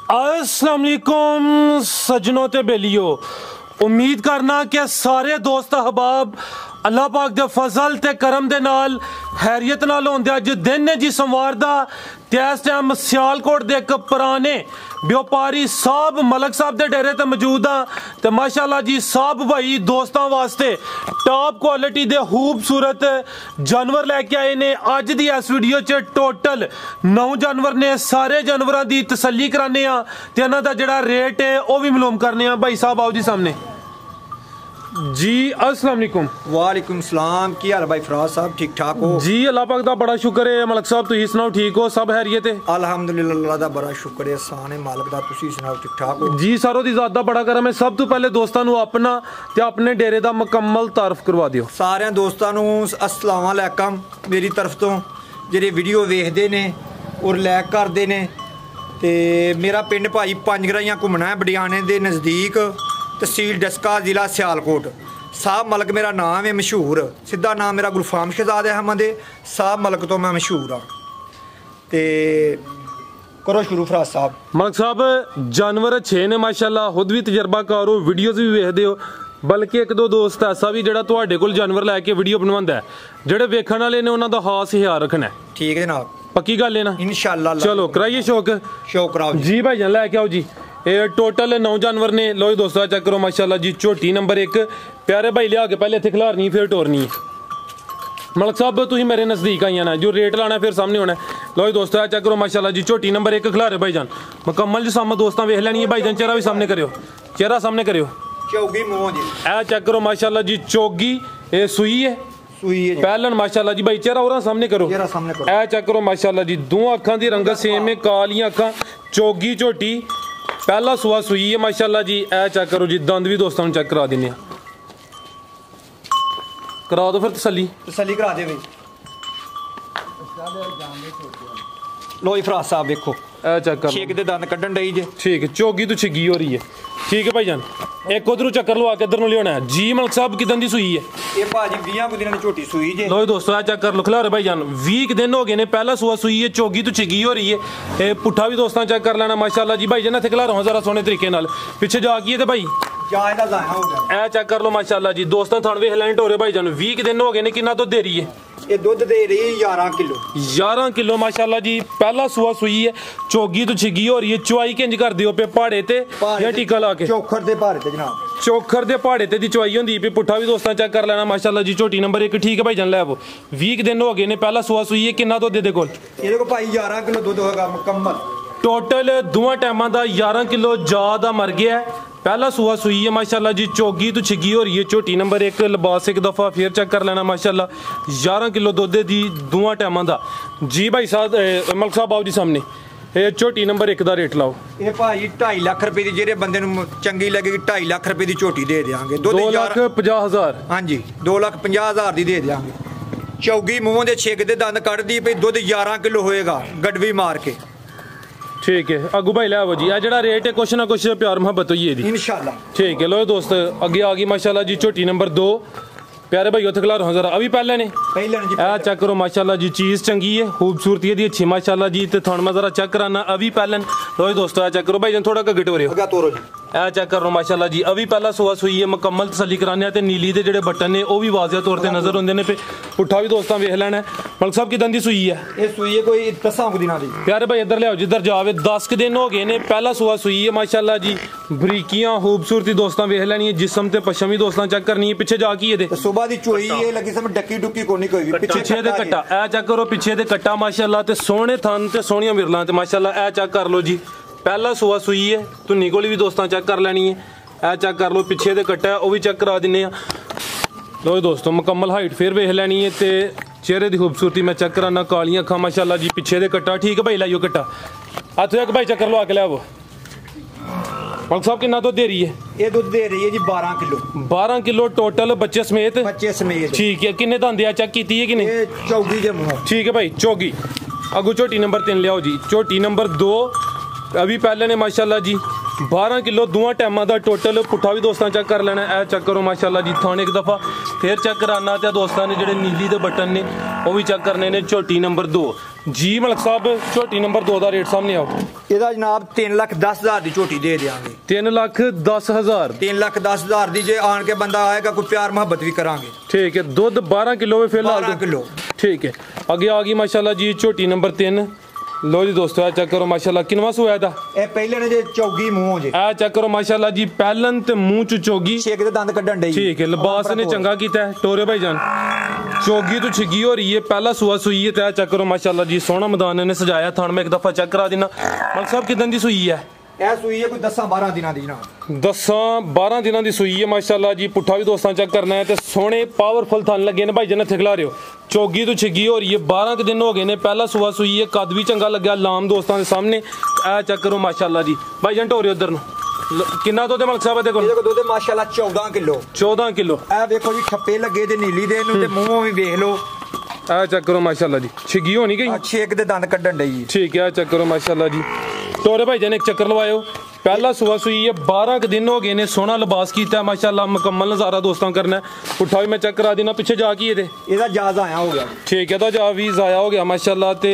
अस्सलाम वालेकुम सजनों ते बेलियो। उम्मीद करना कि सारे दोस्त अहबाब अल्लाह पाक दे फजल ते करम दे नाल हैरियत नाल होंदे। अज दिन ने जी सोमवार दा ते इस टाइम सियालकोट दे एक पुराने व्यापारी साहब मलक साहब दे डेरे ते मौजूद हाँ ते माशाल्लाह जी साहब भाई दोस्तों वास्ते टॉप क्वालिटी दे खूबसूरत जानवर लेके आए ने। अज दी इस वीडियो च टोटल 9 जानवर ने। सारे जानवरों की तसल्ली कराने ते इन्हां दा जिहड़ा रेट है वह भी मालूम करने। भाई साहब आओ जी सामने जी। अस्सलाम वालेकुम। वालेकुम सलाम। की हाल भाई फराज साहब, ठीक ठाक हो जी? अल्लाह पाक दा बड़ा शुक्र है। मलक साहब तुसीं सुनाओ, ठीक हो? सब हैरियत है? अल्हम्दुलिल्लाह, अल्लाह दा बड़ा शुक्र है, एहसान है मालिक दा। तुसीं सुनाओ, ठीक ठाक हो? जी सारों दी ज़ात दा बड़ा करम है। सब तो पहले दोस्तां नूं अपना ते अपने डेरे दा मुकम्मल तारफ करवा दिओ। सारे दोस्तां नूं अस्सलाम वालेकुम मेरी तरफ तो, जेह्ड़े वीडियो वेखदे ने और लाइक करदे ने। ते मेरा पिंड भाई पंजगराइयां घुमना है, बडियाने दे नज़दीक, तहसील डस्का, जिला सियालकोट। साहब मलक मेरा नाम है, मशहूर। सीधा नाम मेरा गुलफाम शहजाद अहमद है। साहब मलक तो मैं मशहूर हाँ। तो करो शुरू फराज साहब। मलक साहब जानवर अच्छे ने माशाल्लाह, खुद भी तजर्बाकार हो, वीडियोज़ भी वेखदे हो। बल्कि एक दो दोस्त ऐसा भी जिहड़ा तुहाडे कोल जानवर लैके वीडियो बनवांदा है, जिहड़े वेखण वाले ने उन्हां दा खास ख्याल रखना है। ठीक है जनाब, पक्की गल है ना? इंशाअल्लाह। चलो कराइए शौक कराओ जी भाईजान, लैके आओ जी। ये टोटल 9 जानवर ने। लो जी दोस्तों चेक करो माशाल्लाह जी। झोटी नंबर 1 प्यारे भाई लिया के पहले इत्थे खिलारनी फिर टोरनी है। मलक साहब तुसीं मेरे नज़दीक आइया ना, जो रेट लाना फिर सामने होना है। लो जी दोस्तों चेक करो माशाल्लाह जी। झोटी नंबर 1 खिलारे भाईजान मुकम्मल जी। सामने दोस्तों वेख लैनी है भाईजान। चेहरा भी सामने करियो, चेहरा सामने करियो। चौगी मुंह जी ए चेक करो माशाल्लाह जी। चौगी ये सुई है, पहलन माशाल्लाह जी। भाई चेहरा और सामने करो, ए चेक करो माशाल्लाह जी। दो अखां दी रंगत सेम है, कालियां अखां। चौगी झोटी पहला सुआ सुई है माशाल्लाह जी। ए चेक करो जी। दंद भी दोस्तों चेक करा देने, करा दो फिर तसल्ली करा दे भाई। लो जी फराज साहब देखो, ए चेक कर छेक दे दंद कड्ढन डई जे। ठीक है, चौगी तो छिगी हो रही है। ठीक है भाईजान, एक उधरों चक्कर लवा के इधर नु लियाना है जी। मलक साहब किदन दी सुई है? ये भाजी 20 दिन दी झोटी सुई जे। लो दोस्तों चेक कर लो, खिलारे भाईजान 20 दिन हो गए ने। पहला सुआ सुई है, चौगी तो छिगी हो रही है। पुट्ठा भी दोस्तों चेक कर लेना माशाल्लाह जी। भाईजान इत्थे खिला रहा जरा सोहने तरीके नाल। पीछे जागिए ते भाई ए चेक कर लो माशाल्लाह जी। दोस्तों थान वेख लैंड हो रहे भाईजान। 20 दिन हो गए ने। कितना दुध दे रही है? ये दुध दे रही है 11 किलो। 11 किलो माशाल्लाह जी। पहला सुआ सुई है, चौगी तो छिगी हो रही है। चुआई किंज कर दियो पे पहाड़े ते या टीका ला के? चोखर दे पहाड़े ते जनाब, चोखर दे पहाड़े ते दी चुआई होंदी पे। पुट्ठा भी दोस्तों चेक कर लेना माशाल्लाह जी। झोटी नंबर 1 ठीक है भाईजान, लै वो 20 दिन हो गए ने। पहला सुआ सुई है। कितना दुध दे कोल? ये को भाई 11 किलो दुध होगा मुकम्मल। टोटल दोवां टाइमां दा 11 किलो ज्यादा मर गया है। पहला सुआ सुई है माशाल्लाह जी। चौगी तो छिगी हो रही है। झोटी नंबर 1 लिबास एक दफ़ा फिर चेक कर लेना माशाल्लाह। 11 किलो दुध दी दोवां टाइमां दा जी। भाई साहब मलक साहब आओ जी सामने। ये झोटी नंबर 1 दा रेट लाओ। ये भाई 2.5 लाख रुपए दी, जेरे बंदे नूं चंगी लगेगी 2.5 लाख रुपए दी झोटी दे देंगे। 2,50,000। हाँ जी, 2,50,000 दी दे देंगे। चौगी मूंह दे छेक दे दंद कढ़ दी पे। दुध 11 किलो होएगा गडवी मार के। ठीक है अगू भाई लै वो जी। आ जड़ा रेट है कुछ ना कुछ प्यार मोहब्बत होई है दी इंशाल्लाह। ठीक है। लो दोस्त अगे आ गई माशाल्लाह जी। झोटी नंबर 2 प्यारे भाई उत्थे खिला रहा जरा। अभी पहले ने चेक करो माशाल्लाह जी। चीज़ चंगी है, खूबसूरती दी अच्छी माशाल्लाह जी। ते थोड़ा मैं जरा चेक कराना अभी पहले। लो दोस्तों चेक करो भाई थोड़ा गट हो रहे ए चेक करो माशाल्लाह जी। अभी पहला सुआ सुई है, मुकम्मल तसल्ली कराने। ते नीली दे जेडे बटन ने वो भी वाजिया तौर पर नजर आते हैं पे। पुट्ठा भी दोस्तों वेख लेना है। मलक साहब किदन दी सुई है? ये सुई है कोई 10 दिनों दी। प्यारे भाई इधर लियाओ जिधर जावे। 10 दिन हो गए ने। पहला सुआ सुई है माशाल्लाह जी। बरीकियां खूबसूरती दोस्तों वेख लेनी है। जिस्म ते पशम भी दोस्तों चेक करनी है। पीछे जा की सुबह दी चोई है लगी सब डक्की डुक्की कोनी कोई भी। पीछे दे कट्टा ए चेक करो। पीछे दे कट्टा माशाल्लाह ते सोहने थन ते सोहनियां मिरलां ते माशाल्लाह। ए चेक कर लो जी। पहला सुआ सुई है, धुन्नी कोली भी दोस्तों चेक कर लेनी है। ए चेक कर लो। पीछे दे कट्टा है वो भी चेक करा दिन्ने। लो दोस्तों मुकम्मल हाइट फिर वेख लेनी है। ते चेहरे की खूबसूरती मैं चेक कराना। कालियां अखां माशाल्लाह जी। पीछे दे कट्टा ठीक है भाई लाइयो कट्टा। हथ एक भाई चक्कर लो आके लिया वो। मलक साहब कितना दुध दे रही है? ये दुध दे रही है जी 12 किलो। 12 किलो टोटल बच्चे समेत? बच्चे समेत ठीक है। किन्ने दंद चेक की है कि नहीं? चौगी दे मुंह। ठीक है भाई चौगी। अगू झोटी नंबर 3 लियाओ जी। झोटी नंबर 2 अभी पहले ने माशाल्लाह जी। 12 किलो दोवां टाइमां दा टोटल। पुट्ठा भी दोस्तों चेक कर लेना। ए चेक करो माशाल्लाह जी। थाने एक दफ़ा फिर चेक कराना। ते दोस्तों ने जेडे नीली दे बटन ने वो भी चेक करने ने। झोटी नंबर 2 जी। मलक साहब झोटी नंबर 2 का रेट सामने आओ। ਇਹਦਾ ਜਨਾਬ 3,10,000 ਦੀ ਝੋਟੀ ਦੇ ਦਿਆਂਗੇ। 3,10,000 3,10,000 ਦੀ। ਜੇ ਆਣ ਕੇ ਬੰਦਾ ਆਏਗਾ ਕੋਈ ਪਿਆਰ ਮੁਹੱਬਤ ਵੀ ਕਰਾਂਗੇ। ठीक है। दुध 12 किलो है फिलहाल। 12 किलो। ठीक है। आगे आ गई माशाल्लाह जी झोटी नंबर 3। लो जी दोस्तों चेक करो माशाल्लाह किनवा सूआ था। ਇਹ ਪਹਿਲੇ ਨੇ ਜੇ ਚੌਗੀ ਮੂੰਹ ਜੇ। आ चेक करो माशाल्लाह जी पहलन ते मुंह च चोगी। ਛੇਕ ਦੇ ਦੰਦ ਕੱਢਣ ਡਈ। ठीक है। लिबास ने चंगा कीता है टोरे भाईजान। चोगी तो छिगी हो रही है पहला सूआ सूई है। तो चेक करो माशाल्लाह जी सोहना मैदान ने सजाया थान में एक दफा चेक करा देना। मल साहब किदन दी सूई है? ਇਹ ਸੂਈ ਹੈ ਕੋਈ 10-12 ਦਿਨਾਂ ਦੀ ਨਾ। 10-12 दिनों की सूई है माशाल्लाह जी। पुट्ठा भी दोस्तों चेक करना है तो सोने पावरफुल थन लगे ने भाई जन इत्थे खिला रहे हो। चोगी तो छिगी हो रही है 12 के दिन हो गए ने पहला सूआ सूई है। कद भी चंगा लग्या लाम दोस्तों के सामने। ए चेक करो माशाल्लाह जी भाई जन टोरे उधर किन्ना दुध मलक साहब देखो। ਇਹਦੇ ਕੋਲ ਦੁੱਧ ਮਾਸ਼ਾਅੱਲਾ 14 ਕਿਲੋ। 14 किलो। ਇਹ ਵੇਖੋ ਜੀ ਠੱਪੇ ਲੱਗੇ ਤੇ ਨੀਲੀ ਦੇ ਨੂੰ ਤੇ ਮੂੰਹੋਂ ਵੀ ਵੇਖ ਲਓ। ए चेक करो माशाल्लाह जी छिगी होनी गई। ਛੇਕ ਦੇ ਦੰਦ ਕੱਢਣ ਡਈ। ठीक है। चेक करो माशाल्लाह जी टोरे भाई जन एक चक्कर लवायो। पहला सुबह सुई है 12 के दिन हो गए ने सोहना लिबास किया माशाल्लाह मुकम्मल नज़ारा दोस्तों करना है। पुट्ठा भी मैं चेक करा देना पिछे जा की ਇਹਦਾ ਜਾਜ਼ ਆਇਆ ਹੋ ਗਿਆ। ठीक है। तो जा भी जाया हो गया माशाल्लाह। ते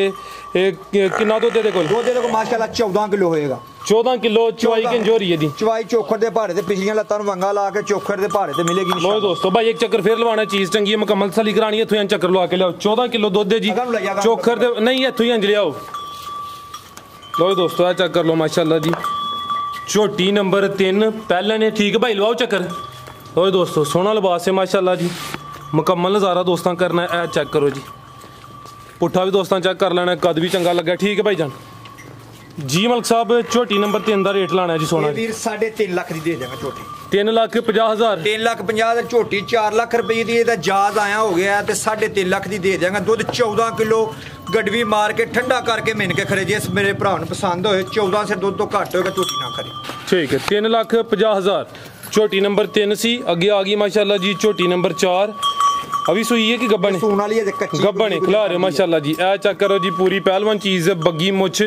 किन्ना दुध दे कोल? ਦੁੱਧ ਇਹਦੇ ਕੋਲ ਮਾਸ਼ਾਅੱਲਾ 14 ਕਿਲੋ ਹੋਏਗਾ। 14 किलो चवाई किंज हो रही है दी। ਚਵਾਈ ਚੋਖਰ ਦੇ ਭਾੜੇ ਤੇ ਪਿਛਲੀਆਂ ਲੱਤਾਂ ਨੂੰ ਵੰਗਾ ਲਾ ਕੇ ਚੋਖਰ ਦੇ ਭਾੜੇ ਤੇ ਮਿਲੇਗੀ। लो दोस्तों भाई एक चक्कर फिर लवाना चीज चंगी है मुकम्मल सली करानी है। इत्थों चक्कर लवा के लियाओ 14 किलो दुध है जी चोखर दे नहीं इत्थों ही अंज लियाओ। लो दोस्तों आ चेक कर लो माशाल्लाह जी झोटी नंबर 3 पहले ने। ठीक है भाई लवाओ चक्कर। लो दोस्तों सोहना लिबास है माशाल्लाह जी मुकम्मल नज़ारा दोस्तों करना है। चेक करो जी पुट्ठा भी दोस्तों चेक कर लेना कद भी चंगा लगा। ठीक है भाई जान जी मलक साहब झोटी नंबर 3 का रेट लाना है जी सोना ਇਹ ਵੀਰ 3.5 ਲੱਖ ਦੀ ਦੇ ਦੇਵਾਂ ਝੋਟੀ। 3,50,000। 3,50,000 ਝੋਟੀ 4 ਲੱਖ ਰੁਪਏ ਦੀ ਇਹਦਾ ਜਾਜ਼ ਆਇਆ ਹੋ ਗਿਆ ਤੇ 3.5 ਲੱਖ ਦੀ ਦੇ ਦਿਆਂਗਾ। ਦੁੱਧ 14 ਕਿਲੋ ਗੜਵੀ ਮਾਰ ਕੇ ਠੰਡਾ ਕਰਕੇ ਮਿਣ ਕੇ ਖੜੇ। ਜੇ ਮੇਰੇ ਭਰਾ ਨੂੰ ਪਸੰਦ ਹੋਏ 14 ਸੇ ਦੁੱਧ ਤੋਂ ਘੱਟ ਹੋਏਗਾ ਝੋਟੀ ਨਾ ਖੜੇ। ठीक है। 3,50,000 झोटी नंबर 3 सी। अगे आ गई माशाल्लाह जी झोटी नंबर 4 अभी सूई है कि गब्बन है? सून वाली है कच्ची गब्बन है खिला रहे माशाल्लाह जी। ए चेक करो जी पूरी पहलवान चीज है बग्गी मुछ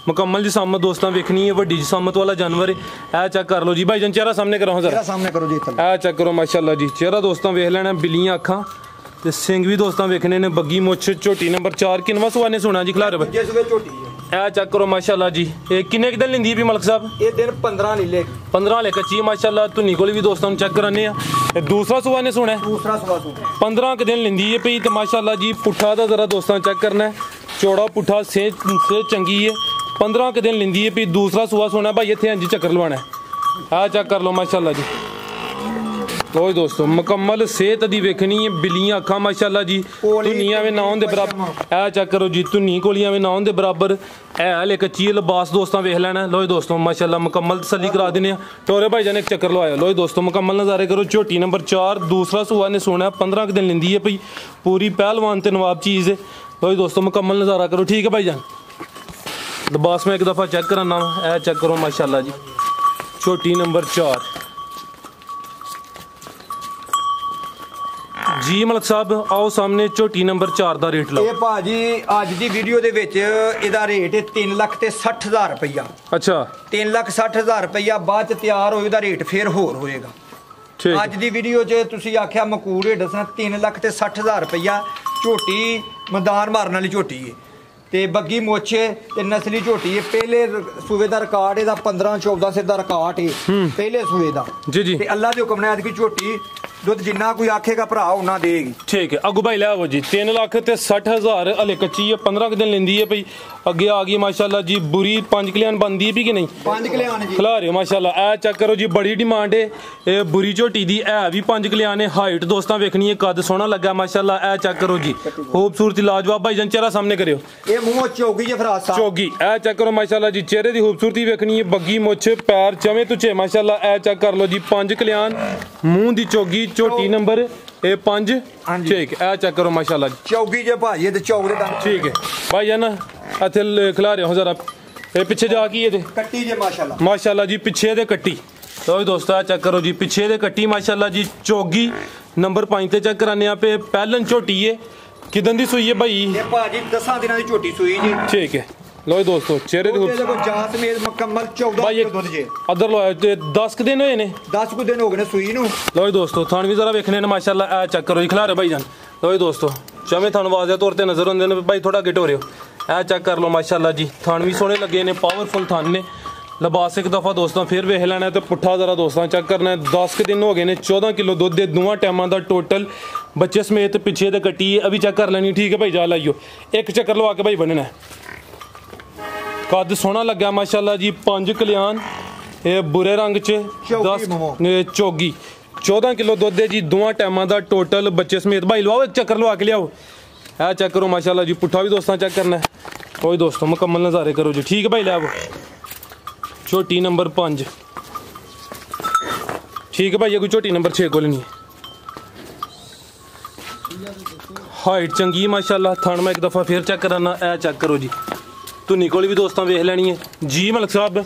मुकम्मल जी सामत दोस्तों वेखनी है वड्डी सामत वाला जानवर है। ए चेक कर लो जी भाई जन चेहरा सामने करो जरा। सामने करो जी। ए चेक करो माशाल्लाह जी चेहरा दोस्तों वेख लेना बिल्लियां अखां ते सिंग भी दोस्तों वेखने ने बग्गी मुछ। झोटी नंबर 4 किनवा सुआ ने सुना जी खिला रहे जिस वे झोटी है। ए चेक करो माशाल्लाह जी ये किन्ने दिन लेंदी भी मलक साहब? ये दिन 15 लीले 15 ले कच्ची माशाल्लाह धुनी कोल भी दोस्तों चेक कराने आ। दूसरा सुआ ने सुना है दूसरा सुआ 15 के दिन लेंदी है पई तो माशाल्लाह जी पुट्ठा दा जरा दोस्तों चेक करना है चौड़ा पुट्ठा से चंगी है 15 के दिन लेंदी है पई दूसरा सुआ सुना भाई इत्थे अंजी चक्कर लवाना है। आ चेक कर लो माशाल्लाह जी लो दोस्तों मुकम्मल सेहत दी वेखनी है बिल्लियां अखां माशाल्लाह जी धुनियां में ना होंदे बराबर। ए चेक करो जी धुनी कोलियां में ना होंदे बराबर। ए हले कच्ची लिबास दोस्तों वेख लेना। लो दोस्तों माशाल्लाह मुकम्मल तसल्ली करा देने टोरे भाई जान एक चक्कर लवाया। लो दोस्तों मुकम्मल नज़ारे करो झोटी नंबर 4 दूसरा सुआ ने सोना 15 के दिन लेंदी है पई पूरी पहलवान ते नवाब चीज़ है। लो दोस्तों मुकम्मल नज़ारा करो। ठीक है भाई जान लिबास में एक दफ़ा चेक कराना। ए चेक करो माशाल्लाह जी झोटी नंबर 4 जी मलक साहब आओ सामने झोटी नंबर 4 ਦਾ ਰੇਟ ਲਾਓ। ਇਹ ਭਾਜੀ ਅੱਜ ਦੀ ਵੀਡੀਓ ਦੇ ਵਿੱਚ ਇਹਦਾ ਰੇਟ ਹੈ 3,60,000 ਰੁਪਇਆ। ਅੱਛਾ 3,60,000 ਰੁਪਇਆ ਬਾਅਦ ਚ ਤਿਆਰ ਹੋਏ ਉਹਦਾ ਰੇਟ ਫੇਰ ਹੋਰ ਹੋਏਗਾ। ਠੀਕ ਅੱਜ ਦੀ ਵੀਡੀਓ 'ਚ ਤੁਸੀਂ ਆਖਿਆ ਮਕੂਲ ਰੇਟ ਦੱਸਣਾ 3,60,000 ਰੁਪਇਆ ਝੋਟੀ ਮੈਦਾਨ ਮਾਰਨ ਵਾਲੀ ਝੋਟੀ ਹੈ ਤੇ ਬੱਗੀ ਮੋਛੇ ਤੇ ਨਸਲੀ ਝੋਟੀ ਹੈ। ਪਹਿਲੇ ਸੂਬੇ ਦਾ ਰਿਕਾਰਡ ਇਹਦਾ 15-14 ਸਿਰ ਦਾ ਰਿਕਾਰਡ ਹੈ ਪਹਿਲੇ ਸੂਬੇ ਦਾ ਜੀ ਜੀ। ਤੇ ਅੱਲਾ ਦੇ ਹੁਕਮ ਨਾਲ ਅੱਜ ਦੀ ਝੋਟੀ ਦੁੱਧ ਜਿੰਨਾ ਕੋਈ ਆਖੇਗਾ ਭਰਾ ਉਹਨਾਂ ਦੇਗੀ। ठीक है अगू भाई लाओ जी 3,60,000 हले कच्ची है 15 के दिन लेंदी है भाई। अगे आ गई माशाल्लाह जी बुरी 5 कल्याण बनती है भी कि नहीं? 5 कल्याण जी खिला रहे हो माशाल्लाह। ए चेक करो जी बड़ी डिमांड है ये बुरी झोटी दी है भी 5 कल्याण है। हाइट दोस्तों वेखनी है कद सोहना लगा माशाल्लाह। ए चेक करो जी खूबसूरती लाजवाब भाई जन चेहरा सामने करियो। ਇਹ ਮੂੰਹ ਚੌਗੀ ਜੇ ਫਰਾਸ ਸਾਹਿਬ चौगी ए चेक करो माशाल्लाह जी चेहरे की खूबसूरती वेखनी है बग्गी मुछ पैर चवे तुझे माशाल्लाह। ए चेक कर लो जी 5 कल्याण मूंह दी चौगी झोटी नंबर 5 ठीक है। चेक करो माशाल्लाह ਚੌਗੀ ਜੇ ਭਾਜੀ ਤੇ ਚੌਕ ਦੇ ਦੰਦ ठीक है भाई जान इत्थे खिला रहे हो जरा ये पिछे जा की ये ਕੱਟੀ ਜੇ ਮਾਸ਼ਾਅੱਲਾ माशाल्लाह जी पिछे दे कट्टी। तो दोस्तों चेक करो जी पिछे दे कट्टी माशाल्लाह जी चौगी नंबर 5 ते चेक कराने पे पहलन झोटी है किदन दी सूई है भाई? ਇਹ ਭਾਜੀ 10 ਦਿਨਾਂ ਦੀ ਝੋਟੀ ਸੂਈ ਜੀ। ठीक है लो दोस्तों चेहरे ਉਹਦੇ ਕੋਲ ਜਾਤ ਮੇਜ਼ ਮੁਕੰਮਲ 14 भाई ਕਿਲੋ ਦੁੱਧ ਜੇ अदर लो 10 के दिन होए ने 10 ਕੁ ਦਿਨ ਹੋ ਗਏ ਨੇ ਸੂਈ ਨੂੰ। लो दोस्तों थान भी जरा वेखने ने माशाल्लाह चेक करो जी खिला रहे भाई जान। लो दोस्तों चवे थान वाजिया तौर ते नजर आंदे ने भाई थोड़ा अगे टोरियो। ਇਹ ਚੈੱਕ ਕਰ ਲਓ ਮਾਸ਼ਾਅੱਲਾ ਜੀ ਥਣ ਵੀ ਸੋਹਣੇ ਲੱਗੇ ਨੇ ਪਾਵਰਫੁਲ ਥਣ ਨੇ ਲਿਬਾਸ ਇੱਕ ਦਫਾ ਦੋਸਤਾਂ ਫਿਰ ਵੇਖ ਲੈਣਾ ਤੇ ਪੁੱਠਾ ਜ਼ਰਾ ਦੋਸਤਾਂ ਚੈੱਕ ਕਰਨਾ 10 ਕੁ ਦਿਨ ਹੋ ਗਏ ਨੇ 14 ਕਿਲੋ ਦੁੱਧ ਦੇ ਦੋਵਾਂ ਟਾਈਮਾਂ ਦਾ ਟੋਟਲ ਬੱਚੇ ਸਮੇਤ ਪਿੱਛੇ ਤੇ ਕੱਟੀ ਹੈ ਅਭੀ ਚੈੱਕ ਕਰ ਲੈਣੀ ਠੀਕ ਹੈ ਭਾਈ ਜਾ ਲਾਈਓ ਇੱਕ ਚੱਕਰ ਲਵਾ ਕੇ ਭਾਈ ਬੰਨਣਾ ਕੱਦ ਸੋਹਣਾ ਲੱਗਾ ਮਾਸ਼ਾਅੱਲਾ ਜੀ 5 ਕਲਿਆਣ ਇਹ ਬੁਰੇ ਰੰਗ ਚ 10 ਚੋਗੀ 14 ਕਿਲੋ ਦੁੱਧ ਦੇ ਜੀ ਦੋਵਾਂ ਟਾਈਮਾਂ ਦਾ ਟੋਟਲ ਬੱਚੇ ਸਮੇਤ ਭਾਈ ਲਵਾਓ ਇੱਕ ਚੱਕਰ ਲਵਾ ਕੇ ਲਿਆਓ ਇਹ ਚੈੱਕ ਕਰੋ ਮਾਸ਼ਾਅੱਲਾ ਜੀ ਪੁੱਠਾ ਵੀ ਦੋਸਤਾਂ ਚੈੱਕ ਕਰਨਾ ਕੋਈ ਦੋਸਤੋ ਮੁਕੰਮਲ ਨਜ਼ਾਰੇ ਕਰੋ ਜੀ ਠੀਕ ਹੈ ਭਾਈ ਲੈ ਆਵੋ ਝੋਟੀ ਨੰਬਰ 5 ठीक है भाई ये कोई छोटी नंबर 6 कोल नहीं हाइट चंगी माशाल्लाह थान मैं एक दफ़ा फिर चेक कराना ए चेक करो जी धुनी कोल भी दोस्तों वेख लैनी है जी मलिक साहब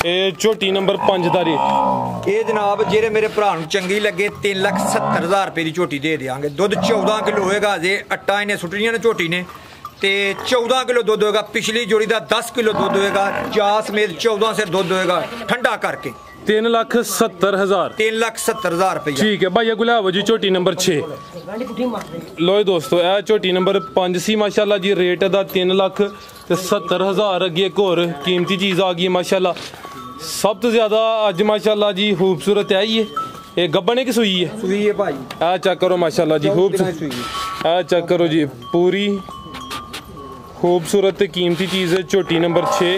ये झोटी नंबर 5 का रेट ये जनाब जेरे मेरे भरा नूं चंगी लगे 3,70,000 रुपए की झोटी दे देंगे दुध 14 किलो होएगा अजे अट्टा इन्हें सुट्टियां ने झोटी ने ते 14 किलो दुध होएगा पिछली जोड़ी का 10 किलो दुध होएगा जा समेत 14 से दुध होएगा ठंडा करके 3,70,000 3,70,000 रुपये ठीक है भाई गुलाब जी झोटी नंबर 6 लो दोस्तों यह झोटी नंबर 5 सी माशाल्लाह जी रेट दा 3,70,000 अगे एक और कीमती चीज़ आ गई माशाल्लाह सब तो ज्यादा अज माशाल्लाह जी खूबसूरत है ये गब्बन है कि सूई है भाई आ चेक करो माशाल्लाह जी खूबसूरत आ चेक करो जी पूरी खूबसूरत कीमती चीज़ है झोटी नंबर 6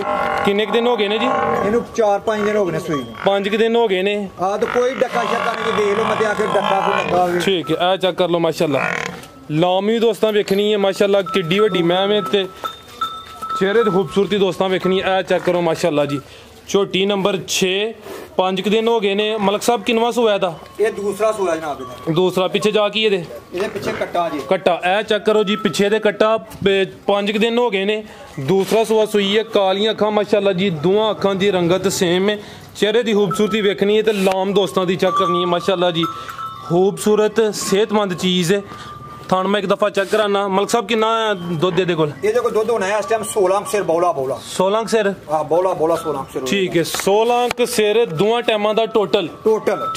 किन्ने दिन हो गए ने जी इन्हू 4-5 दिन हो गए ने सूई 5 दिन हो गए ने हां तो कोई डक्का शक्का नहीं देख लो मते आके डक्का को लगा होवे ठीक है आ चेक कर लो माशाल्लाह लाम भी दोस्तां वेखनी है माशाल्लाह किड्डी वड्डी मैम है ते चेहरे दी खूबसूरती दोस्तां वेखनी है आ चेक करो माशाल्लाह जी झोटी नंबर 6 5 दिन हो गए ने मलिक साहब किनवा सोया था ये दूसरा सोया जनाब दूसरा पीछे जा की ये पीछे कट्टा जी कट्टा ए चेक करो जी पीछे दे कट्टा 5 दिन हो गए ने दूसरा सोया सुई है कालियां अखां माशाल्लाह जी दोवां अखां दी रंगत सेम है चेहरे दी खूबसूरती वेखनी है ते लाम दोस्तां दी चेक करनी है माशाल्लाह जी खूबसूरत सेहतमंद चीज़ है थान मैं एक दफा चेक कराना मलिक साहब कितना दुध दे कोल ये देखो दुध होना है इस टाइम 16 सिर बौला 16 सिर हां बौला 16 सिर ठीक है 16 सिर दोवां टाइमां दा टोटल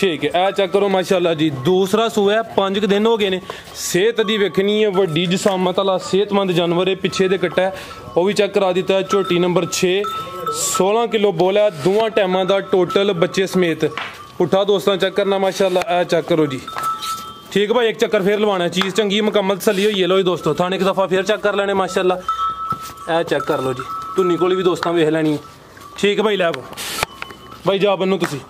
ठीक है ए चेक करो माशाल्लाह जी दूसरा सूआ 5 दिन हो गए ने सेहत दी वेखनी है वड्डी जसामत वाला सेहतमंद जानवर है पीछे दे कट्टा है वो भी चेक करा दिता है झोटी नंबर 6 16 किलो बोला दोवां टाइमां दा टोटल बच्चे समेत उठा दोस्तों चेक करना माशाल्लाह ए चेक करो जी ठीक है भाई एक चक्कर फिर लवाना चीज़ चंगी मुकम्मल तसल्ली हुई है लो जी दोस्तों थाने एक दफ़ा फिर चेक कर लेने माशाल्लाह ए चेक कर लो जी धुनी कोल भी दोस्तों वेख लैनी ठीक है भाई लै भाई जा बनो तुसी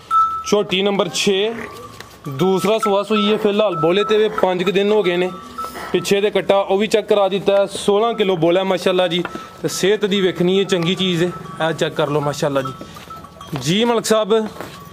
झोटी नंबर 6 दूसरा सुहा सुई है फिलहाल बोले तो 5 दिन हो गए ने पिछे दे कट्टा वो भी चेक करा दिता है 16 किलो बोला माशाल्लाह जी सेहत दी वेखनी है चंगी चीज़ है ए चेक कर लो माशाल्लाह जी मलिक साहब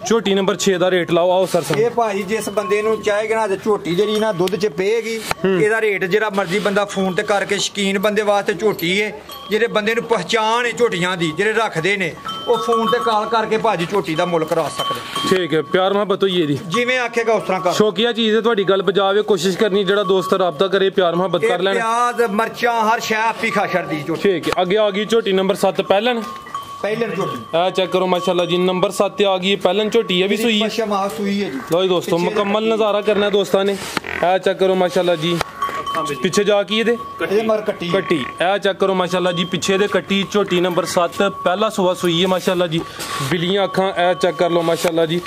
झोटी नंबर 6 ਦਾ ਰੇਟ ਲਾਓ ਆਓ ਸਰ ਇਹ ਭਾਈ ਜਿਸ ਬੰਦੇ ਨੂੰ ਚਾਹੇਗਾ ਨਾ ਝੋਟੀ ਜਿਹੜੀ ਨਾ ਦੁੱਧ 'ਚ ਪਏਗੀ ਇਹਦਾ ਰੇਟ ਜਿਹੜਾ ਮਰਜ਼ੀ ਬੰਦਾ ਫੋਨ ਤੇ ਕਰਕੇ ਸ਼ਕੀਨ ਬੰਦੇ ਵਾਸਤੇ ਝੋਟੀ ਹੈ ਜਿਹੜੇ ਬੰਦੇ ਨੂੰ ਪਹਿਚਾਣ ਹੈ ਝੋਟੀਆਂ ਦੀ ਜਿਹੜੇ ਰੱਖਦੇ ਨੇ ਉਹ ਫੋਨ ਤੇ ਕਾਲ ਕਰਕੇ ਭਾਜੀ ਝੋਟੀ ਦਾ ਮੁੱਲ ਕਰਾ ਸਕਦੇ ਠੀਕ ਹੈ ਪਿਆਰ ਮੁਹੱਬਤ ਹੋਈ ਇਹਦੀ ਜਿਵੇਂ ਆਖੇਗਾ ਉਸ ਤਰ੍ਹਾਂ ਕਰ ਸ਼ੌਕੀਆ ਚੀਜ਼ ਹੈ ਤੁਹਾਡੀ ਗੱਲ ਬਜਾਵੇ ਕੋਸ਼ਿਸ਼ ਕਰਨੀ ਜਿਹੜਾ ਦੋਸਤ ਰਾਬਤਾ ਕਰੇ ਪਿਆਰ ਮੁਹੱਬਤ ਕਰ ਲੈਣ ਪਿਆਜ਼ ਮਰਚਾਂ ਹਰ ਸ਼ੈ ਆਪੀ ਖਾਸ਼ਰ ਦੀ ਝੋਟੀ ਠੀਕ ਹੈ ਅੱਗੇ ਆ ਗਈ ਝੋਟੀ ਨੰबर 7 ਪਹਿਲਨ झोटी चेक करो माशाल्लाह जी नंबर 7 आ गई पहलन झोटी है भी सुई है जी लो जी दोस्तों मुकम्मल नज़ारा करना है दोस्तों ने चेक करो माशाल्लाह जी पीछे जा की कट्टी चेक करो माशाल्लाह जी पीछे दे कट्टी झोटी नंबर 7 पहला सुहा सुई है माशाल्लाह जी बिलियां अखां चेक कर लो माशाल्लाह जी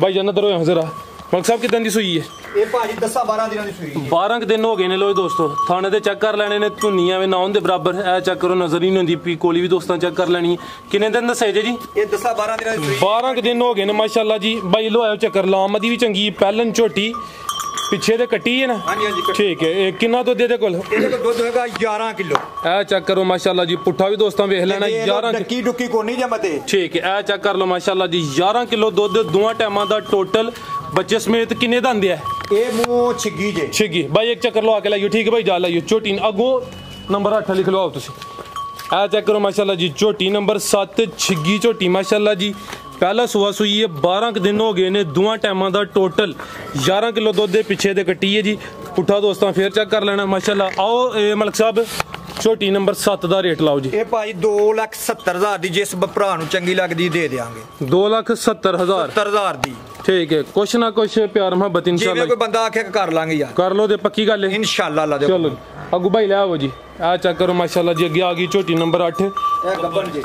भाई जान इधर हो जरा मलिक साहब कितने की सुई है ਇਹ ਭਾਜੀ 10-12 ਦਿਨਾਂ ਦੀ ਸੂਈ 12 ਦਿਨ ਹੋ ਗਏ ਨੇ ਲੋ ਦੋਸਤੋ ਥਾਣੇ ਤੇ ਚੈੱਕ ਕਰ ਲੈਣੇ ਨੇ ਧੁੰਨੀਆਂ ਵੇ ਨਾ ਉਹਦੇ ਬਰਾਬਰ ਇਹ ਚੈੱਕ ਕਰੋ ਨਜ਼ਰ ਹੀ ਨਹੀਂ ਹੁੰਦੀ ਪੀ ਕੋਲੀ ਵੀ ਦੋਸਤਾਂ ਚੈੱਕ ਕਰ ਲੈਣੀ ਕਿੰਨੇ ਦਿਨ ਦੱਸੇ ਜੀ ਇਹ 10-12 ਦਿਨਾਂ ਦੀ ਸੂਈ 12 ਦਿਨ ਹੋ ਗਏ ਨੇ ਮਾਸ਼ਾਅੱਲਾ ਜੀ ਬਾਈ ਲੋ ਆਇਓ ਚੱਕਰ ਲਾਮ ਦੀ ਵੀ ਚੰਗੀ ਪਹਿਲਨ ਝੋਟੀ ਪਿੱਛੇ ਤੇ ਕੱਟੀ ਹੈ ਨਾ ਹਾਂਜੀ ਠੀਕ ਹੈ ਇਹ ਕਿੰਨਾ ਦੁੱਧ ਇਹਦੇ ਕੋਲ ਦੁੱਧ ਹੋਏਗਾ 11 ਕਿਲੋ ਇਹ ਚੈੱਕ ਕਰੋ ਮਾਸ਼ਾਅੱਲਾ ਜੀ ਪੁੱਠਾ ਵੀ ਦੋਸਤਾਂ ਵੇਖ ਲੈਣਾ 11 ਡੱਕੀ ਡੁੱਕੀ ਕੋਨੀ ਜਮਤੇ ਠੀਕ ਹੈ ਇਹ ਚੈੱਕ ਕਰ ਲਓ ਮਾਸ਼ਾਅੱਲਾ ਜੀ 11 ਕਿਲੋ ਦੁੱਧ ਦੋਵਾਂ ਟਾਈਮਾਂ ਦਾ ਟੋਟਲ बच्चे समेत किन्ने दा आंदे है ये मुंह छिग्गी जे छिग्गी भाई एक चक्कर लवा के लाइयो ठीक है भाई जा लाइयो झोटी अगो नंबर 8 लिख लो आप तुसी आ चेक करो माशाल्लाह जी झोटी नंबर 7 छिग्गी झोटी माशाल्लाह जी पहला सुहा सुई है 12 दिन हो गए ने दोवां टाइमां दा टोटल 11 किलो दुध दे पिछे दे कट्टी है जी पुठा दोस्तां फिर चेक कर लेना माशाल्लाह आओ मलिक साहब झोटी नंबर 7 ਦਾ ਰੇਟ ਲਾਓ ਜੀ ਇਹ ਭਾਈ 2,70,000 ਦੀ ਜਿਸ ਭਰਾ ਨੂੰ ਚੰਗੀ ਲੱਗਦੀ ਦੇ ਦੇਾਂਗੇ 2,70,000 ਦੀ ठीक है कुछ ना कुछ प्यार मोहब्बत इंशाल्लाह कोई बंदा आखे कर लांगे यार कर लो ते पक्की गल है इंशाल्लाह अल्लाह दे चलो अगू भाई ले आओ जी, आ चेक करो माशाल्लाह जी, अगे आ गई झोटी नंबर 8। ਇਹ ਗੱਬਣ ਜੀ।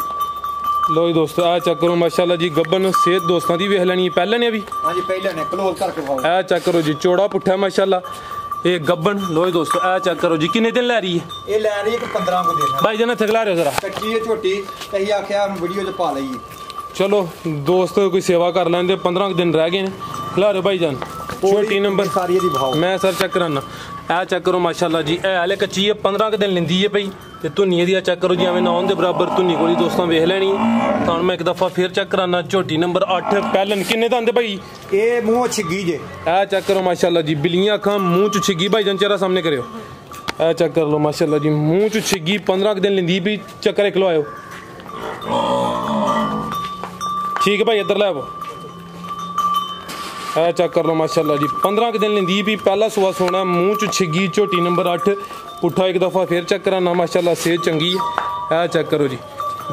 लो जी दोस्तों, आ चेक करो माशाल्लाह जी, गब्बन सेहत दोस्तों की वेख लैनी पहले ने अभी। ਹਾਂਜੀ ਪਹਿਲਾਂ ਨੇ ਕਲੋਜ਼ ਕਰਕੇ ਖਾਓ। आ चेक करो जी, चौड़ा पुट्ठा माशाल्लाह, ये गब्बन। लो जी दोस्तों, आ चेक करो जी, किन्ने दिन लै रही है? ਇਹ ਲੈ ਰਹੀ ਇੱਕ 15 ਕੋ ਦੇਣਾ। भाई जान इत्थे खिला रहे हो जरा। ਕੱਚੀ ਇਹ ਝੋਟੀ ਤੇ ਅਸੀਂ ਆਖਿਆ ਹੁਣ ਵੀਡੀਓ 'ਚ ਪਾ ਲਈਏ। चलो दोस्त कोई सेवा कर लेंगे, 15 दिन रह गए खिला रहे हो भाई जान। छोटी नंबर ਸਾਰੀ ਦੀ ਭਾਓ। मैं सर चेक कराना, ए चेक करो माशाल्लाह जी, ए हाले कच्ची है, 15 दिन लेंदी है पई ते धुन्नी दी चेक करो जी, एवें नाउन दे बराबर धुन्नी कोली दोस्तों वेख लैनी। तुहानू मैं एक दफा फिर चेक कराना, झोटी नंबर 8 पैलन किन्ने दा आंदे भाई? ਇਹ ਮੂੰਹ ਛਿੱਗੀ ਜੇ। ए चेक करो माशाल्लाह जी, बिलियां अखां मुंह च छिगी भाई जान, चेहरा सामने करियो। ए चेक कर लो माशाल्लाह जी, मुंह च छिगी, 15 दिन लेंदी भी, चक्कर एक लो आयो। ठीक है भाई, इधर लै आओ। ए चेक कर लो माशाल्लाह जी, 15 दिन लेंदी भी, पहला सुआ सोना, मुंह च छिगी, झोटी नंबर 8 पुट्ठा एक दफ़ा फिर चेक कराना माशाल्लाह, सेहत चंगी है। ए चेक करो जी,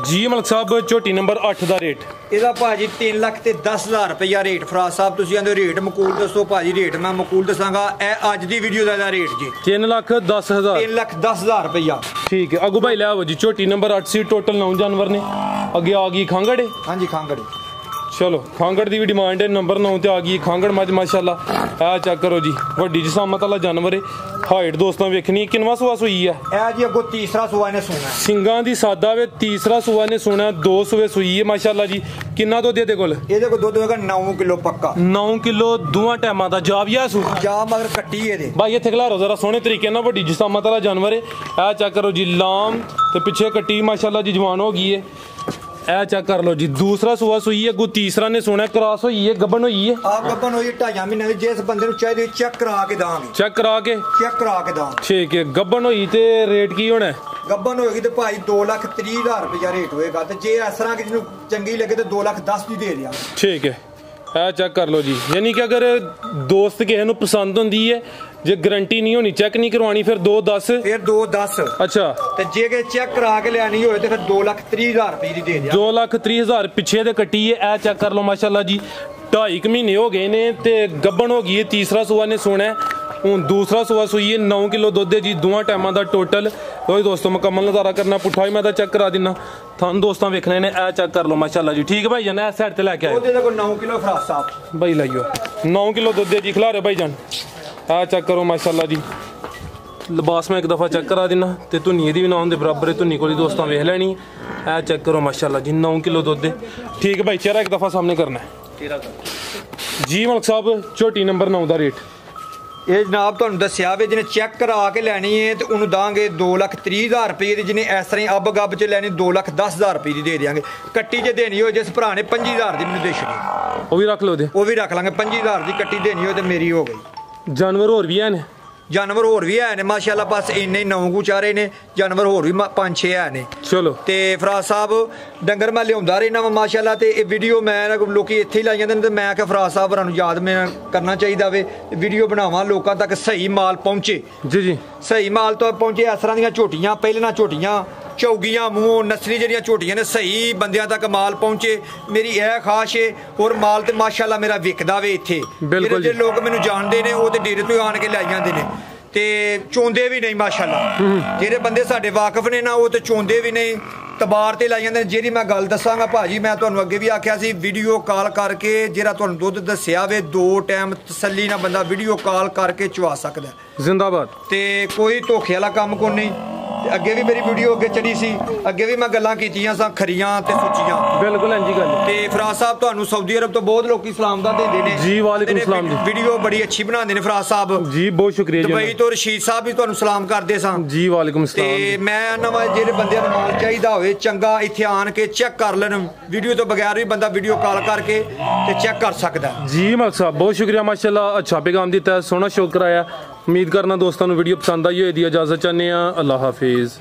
जी मलक साहब झोटी नंबर 8 ਦਾ ਰੇਟ ਇਹਦਾ ਭਾਜੀ 3 ਲੱਖ ਤੇ 10,000 ਰੁਪਇਆ ਰੇਟ। ਫਰਾਜ਼ ਸਾਹਿਬ ਤੁਸੀਂ ਆਂਦੇ ਰੇਟ ਮਕੂਲ ਦੱਸੋ ਭਾਜੀ, ਰੇਟ ਮੈਂ ਮਕੂਲ ਦੱਸਾਂਗਾ। ਇਹ ਅੱਜ ਦੀ ਵੀਡੀਓ ਦਾ ਰੇਟ ਜੀ 3,10,000। 3,10,000 ਰੁਪਇਆ। ठीक है अगू भाई ले आओ जी, झोटी नंबर 8 सी, टोटल 9 जानवर ने। अगे आ गई खांगड़। ਹਾਂਜੀ ਖਾਂਗੜੀ। चलो खांगड़ की भी डिमांड है, नंबर 9 ते आ गई खांगड़ मज माशाल्लाह। आ चेक करो जी, वड्डी जिसामत वाला जानवर है, हाइट दोस्तों वेखनी। किनवा सुआ सुई है? ਇਹ ਜੀ ਅੱਗੋਂ ਤੀਸਰਾ ਸੂਆ ਇਹਨੇ ਸੂਣਾ। सिंगां दी सादा वे, तीसरा सुआ ने सोना, 2 सुए सुई है माशाल्लाह जी। किन्ना दुध ਇਹਦੇ ਕੋਲ? ਇਹਦੇ ਕੋਲ ਦੁੱਧ ਹੋਏਗਾ 9 ਕਿਲੋ ਪੱਕਾ। 9 किलो दोवां टाइमां दा जाविया सू। ਜਾ ਮਗਰ ਕੱਟੀ ਇਹਦੇ। भाई इत्थे खिला रो जरा सोहने तरीके नाल, वड्डी जिसामत वाला जानवर है। आ चेक करो जी, लाम ते पिछे कट्टी माशाल्लाह जी, जवान हो गई है। ए चेक कर लो जी, दूसरा सुआ सुई है, अगू तीसरा ने सोना, क्रॉस हुई है, गब्बन हुई है। ਆ ਗੱਬਨ ਹੋਈ 2.5 ਮਹੀਨੇ ਦੀ। ਜਿਸ ਬੰਦੇ ਨੂੰ ਚਾਹੀਦੀ ਚੈੱਕ ਕਰਾ ਕੇ ਦਾਂਗੇ। चेक करा के ਚੈੱਕ ਕਰਾ ਕੇ ਦਾਂਗੇ। ठीक है, गब्बन हुई ते रेट की होना है? ਗੱਬਨ ਹੋਏਗੀ ਤੇ ਭਾਈ 2,30,000 ਰੁਪਇਆ ਰੇਟ ਹੋਏਗਾ। ਤੇ ਜੇ ਇਸ ਤਰ੍ਹਾਂ ਕਿ ਜਿਹਨੂੰ ਚੰਗੀ ਲੱਗੇ ਤੇ 2,10,000 ਦੀ ਦੇ ਦਿਆਂਗੇ। ठीक है, ए चेक कर लो जी, यानी कि अगर दोस्त किसी ਨੂੰ ਪਸੰਦ ਹੁੰਦੀ ਹੈ, ਜੇ ਗਾਰੰਟੀ ਨਹੀਂ ਹੋਣੀ, ਚੈੱਕ ਨਹੀਂ ਕਰਵਾਣੀ, ਫਿਰ 2,10। ਫਿਰ 2,10। ਅੱਛਾ, ਤੇ ਜੇ ਕਿ ਚੈੱਕ ਕਰਾ ਕੇ ਲੈਣੀ ਹੋਏ ਤੇ ਫਿਰ 2,30,000 ਰੁਪਏ ਦੀ ਦੇ ਦਿਆਂਗੇ। 2,30,000 ਪਿੱਛੇ ਦੇ ਕੱਟੀ ਹੈ। ਇਹ ਚੈੱਕ ਕਰ ਲਓ ਮਾਸ਼ਾਅੱਲਾ ਜੀ, 2.5 ਮਹੀਨੇ ਹੋ ਗਏ ਨੇ ਤੇ ਗੱਬਣ ਹੋ ਗਈ ਹੈ। ਤੀਸਰਾ ਸੂਆ ਨੇ ਸੋਣਾ ਹੈ, ਹੁਣ ਦੂਸਰਾ ਸੂਆ ਸੂਈ ਹੈ। 9 ਕਿਲੋ ਦੁੱਧ ਹੈ ਜੀ, ਦੋਵਾਂ ਟਾਈਮਾਂ ਦਾ ਟੋਟਲ। ਕੋਈ ਦੋਸਤੋ ਮੁਕੰਮਲ ਨਜ਼ਾਰਾ ਕਰਨਾ, ਪੁੱਠਾ ਵੀ ਮੈਂ ਤਾਂ ਚੈੱਕ ਕਰਾ ਦਿੰਨਾ ਤੁਹਾਨੂੰ ਦੋਸਤਾਂ ਵੇਖਣੇ ਨੇ। ਇਹ ਚੈੱਕ ਕਰ ਲਓ ਮਾਸ਼ਾਅੱਲਾ ਜੀ, ਠੀਕ ਹੈ ਭਾਈ ਜਾਨ। ਇਸ ਸਾਈਡ ਤੇ ਲੈ ਕੇ ਆਓ ਉਹਦੇ ਕੋਲ 9 ਕਿਲੋ ਫਰਾਜ਼ ਸਾਹਿਬ भाई लाइयो, 9 किलो दुध है जी, खिला रहे भाई जान। आ चेक करो माशाल्लाह जी, लिबास में एक दफ़ा चेक करा देना, ते धुन्नी दी भी नाम दे बराबर है, धुन्नी कोली दोस्तां वेख लैनी। आ चेक करो माशाल्लाह जी, 9 किलो दुध है। ठीक है भाई, चेहरा एक दफ़ा सामने करना है जी मलक साहब। झोटी नंबर 9 ਦਾ ਰੇਟ ਇਹ ਜਨਾਬ ਤੁਹਾਨੂੰ ਦੱਸਿਆ ਵੇ, ਜਿਹਨੇ ਚੈੱਕ ਕਰਾ ਕੇ ਲੈਣੀ ਹੈ ਤੇ ਉਹਨੂੰ ਦਾਂਗੇ 2,30,000 ਰੁਪਏ ਦੀ। ਜਿਹਨੇ ਇਸ ਤਰ੍ਹਾਂ ਅੱਬ ਗੱਬ ਚ ਲੈਣੀ 2,10,000 ਰੁਪਏ ਦੀ ਦੇ ਦਿਆਂਗੇ। ਕੱਟੀ ਜੇ ਦੇਣੀ ਹੋਏ, ਜਿਸ ਭਰਾ ਨੇ 25,000 ਦੀ ਮੈਨੂੰ ਦੇ ਛੜੀ, ਉਹ ਵੀ ਰੱਖ ਲਓ ਦੇ, ਉਹ ਵੀ ਰੱਖ ਲਾਂਗੇ। 25,000 ਦੀ ਕੱਟੀ ਦੇਣੀ ਹੋਏ ਤੇ ਮੇਰੀ ਹੋ ਗਈ। जानवर ਹੋਰ ਵੀ ਹਨ? ਜਾਨਵਰ ਹੋਰ ਵੀ ਹੈ ਨੇ ਮਾਸ਼ਾਅੱਲਾ, ਬਸ ਇੰਨੇ 9 ਕੁ ਚਾਰੇ ਨੇ। ਜਾਨਵਰ ਹੋਰ ਵੀ 5-6 ਹੈ ਨੇ। ਚਲੋ ਤੇ ਫਰਾਜ਼ ਸਾਹਿਬ ਡੰਗਰ ਮੈਂ ਲਿਆਉਂਦਾ ਰਹਿਣਾ ਵਾ ਮਾਸ਼ਾਅੱਲਾ। ਤੇ ਇਹ ਵੀਡੀਓ ਮੈਂ ਲੋਕੀ ਇੱਥੇ ਹੀ ਲਾਈ ਜਾਂਦੇ ਨੇ ਤੇ ਮੈਂ ਕਿ ਫਰਾਜ਼ ਸਾਹਿਬ ਹੋਰਾਂ ਨੂੰ ਯਾਦ ਮੈਂ ਕਰਨਾ ਚਾਹੀਦਾ ਵੇ, ਵੀਡੀਓ ਬਣਾਵਾਂ ਲੋਕਾਂ ਤੱਕ, ਸਹੀ ਮਾਲ ਪਹੁੰਚੇ ਜੀ ਜੀ, ਸਹੀ ਮਾਲ ਤੋਂ ਪਹੁੰਚੇ। ਇਸ ਤਰ੍ਹਾਂ ਦੀਆਂ ਝੋਟੀਆਂ, ਪਹਿਲਾਂ ਝੋਟੀਆਂ ਚੌਗੀਆਂ ਮੂੰਹ ਨਸਲੀ ਜਿਹੜੀਆਂ ਝੋਟੀਆਂ ਨੇ, ਸਹੀ ਬੰਦਿਆਂ ਤੱਕ ਮਾਲ ਪਹੁੰਚੇ, ਮੇਰੀ ਇਹ ਖਾਸ਼ ਹੈ। ਹੋਰ ਮਾਲ ਤੇ ਮਾਸ਼ਾਅੱਲਾ ਮੇਰਾ ਵਿਕਦਾ ਵੇ ਇੱਥੇ। ਜਿਹੜੇ ਲੋਕ ਮੈਨੂੰ ਜਾਣਦੇ ਨੇ ਉਹ ਤੇ ਡੇਰੇ ਤੋਂ ਆਣ ਕੇ ਲੈ ਜਾਂਦੇ ਨੇ ਤੇ ਚੋਂਦੇ ਵੀ ਨਹੀਂ ਮਾਸ਼ਾਅੱਲਾ। ਜਿਹੜੇ ਬੰਦੇ ਸਾਡੇ ਵਾਕਿਫ ਨੇ ਨਾ, ਉਹ ਤੇ ਚੋਂਦੇ ਵੀ ਨਹੀਂ, ਤਬਾਰ ਤੇ ਲਾਈ ਜਾਂਦੇ ਨੇ। ਜਿਹੜੀ ਮੈਂ ਗੱਲ ਦੱਸਾਂਗਾ ਭਾਜੀ, ਮੈਂ ਤੁਹਾਨੂੰ ਅੱਗੇ ਵੀ ਆਖਿਆ ਸੀ, ਵੀਡੀਓ ਕਾਲ ਕਰਕੇ ਜਿਹੜਾ ਤੁਹਾਨੂੰ ਦੁੱਧ ਦੱਸਿਆ ਵੇ 2 ਟਾਈਮ ਤਸੱਲੀ ਨਾਲ ਬੰਦਾ ਵੀਡੀਓ ਕਾਲ ਕਰਕੇ ਚਵਾ ਸਕਦਾ। ਜ਼ਿੰਦਾਬਾਦ। ਤੇ ਕੋਈ ਧੋਖੇ ਵਾਲਾ ਕੰਮ ਕੋਈ ਨਹੀਂ। ਅੱਗੇ ਵੀ ਮੇਰੀ ਵੀਡੀਓ ਅੱਗੇ ਚੜੀ ਸੀ, ਅੱਗੇ ਵੀ ਮੈਂ ਗੱਲਾਂ ਕੀਤੀਆਂ ਸਾਂ ਖਰੀਆਂ ਤੇ ਸੁੱਚੀਆਂ। ਬਿਲਕੁਲ ਇੰਜੀ ਗੱਲ। ਤੇ ਫਰਾਜ਼ ਸਾਹਿਬ ਤੁਹਾਨੂੰ ਸਾਊਦੀ ਅਰਬ ਤੋਂ ਬਹੁਤ ਲੋਕੀ ਸਲਾਮ ਦਾ ਦਿੰਦੇ ਨੇ ਜੀ, ਵਾਲੇਕੁਮ ਸਲਾਮ ਜੀ। ਵੀਡੀਓ ਬੜੀ ਅੱਛੀ ਬਣਾਉਂਦੇ ਨੇ ਫਰਾਜ਼ ਸਾਹਿਬ ਜੀ, ਬਹੁਤ ਸ਼ੁਕਰੀਆ ਜੀ। ਦੁਬਈ ਤੋਂ ਰਸ਼ੀਦ ਸਾਹਿਬ ਵੀ ਤੁਹਾਨੂੰ ਸਲਾਮ ਕਰਦੇ ਸਾਂ ਜੀ, ਵਾਲੇਕੁਮ ਸਲਾਮ। ਤੇ ਮੈਂ ਨਵਾਂ ਜਿਹੜੇ ਬੰਦਿਆਂ ਨੂੰ ਮਾਲ ਚਾਹੀਦਾ ਹੋਵੇ ਚੰਗਾ, ਇੱਥੇ ਆਣ ਕੇ ਚੈੱਕ ਕਰ ਲੈਣ। ਵੀਡੀਓ ਤੋਂ ਬਗੈਰ ਵੀ ਬੰਦਾ ਵੀਡੀਓ ਕਾਲ ਕਰਕੇ ਤੇ ਚੈੱਕ ਕਰ ਸਕਦਾ। जी मलक साहब, बहुत शुक्रिया माशाल्लाह, अच्छा पैगाम दिता है, सोहना शौक कराया। उम्मीद करना दोस्तों वीडियो पसंद आई हो। इजाज़त चाहते हैं, अल्लाह हाफिज़।